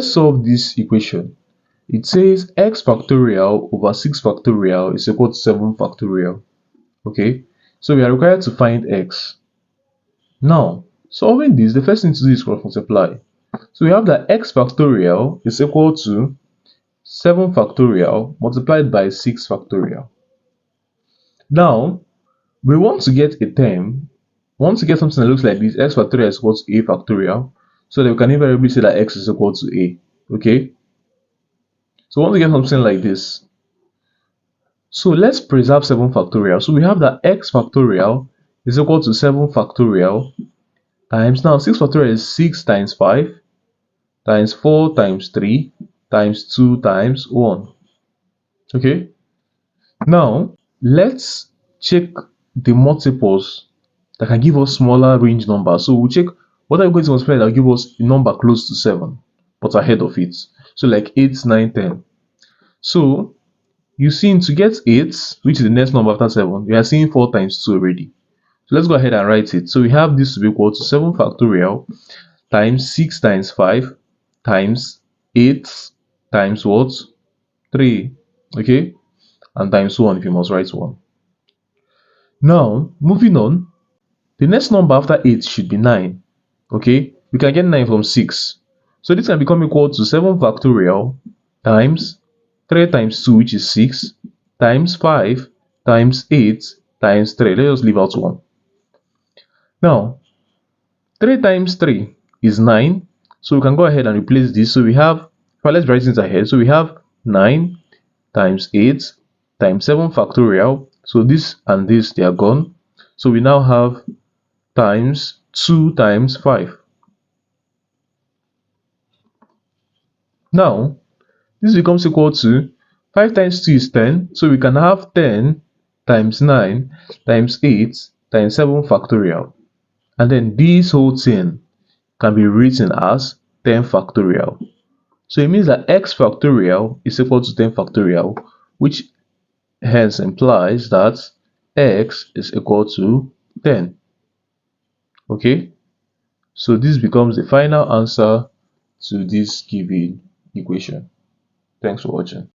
let's solve this equation. It says x factorial over 6 factorial is equal to 7 factorial. Okay, so we are required to find x. Now, solving this, the first thing to do is cross multiply. So we have that x factorial is equal to 7 factorial multiplied by 6 factorial. Now, we want to get a term, we want to get something that looks like this: x factorial is equal to a factorial, so that we can invariably say that x is equal to a. Okay, so we want to get something like this. So let's preserve 7 factorial. So we have that x factorial is equal to 7 factorial times, now 6 factorial is 6 times 5 times 4 times 3 times 2 times 1. Okay, now let's check the multiples that can give us smaller range numbers. So we'll check what are we going to multiply that will give us a number close to 7 but ahead of it. So like 8, 9, 10. So you see, to get 8, which is the next number after 7, we are seeing 4 times 2 already. So let's go ahead and write it. So we have this to be equal to 7 factorial times 6 times 5 times 8 times what? 3. Okay, and times 1 if you must write 1. Now, moving on, the next number after 8 should be 9. Okay, we can get 9 from 6. So this can become equal to 7 factorial times 3 times 2, which is 6, times 5 times 8 times 3. Let us leave out 1. Now, 3 times 3 is 9. So we can go ahead and replace this. So we have, well, let's write things ahead. So we have 9 times 8 times 7 factorial. So this and this, they are gone. So we now have times 2 times 5. Now, this becomes equal to 5 times 2 is 10. So we can have 10 times 9 times 8 times 7 factorial. And then this whole thing can be written as 10 factorial. So it means that x factorial is equal to 10 factorial, which hence implies that x is equal to 10. Okay, so this becomes the final answer to this given equation. Thanks for watching.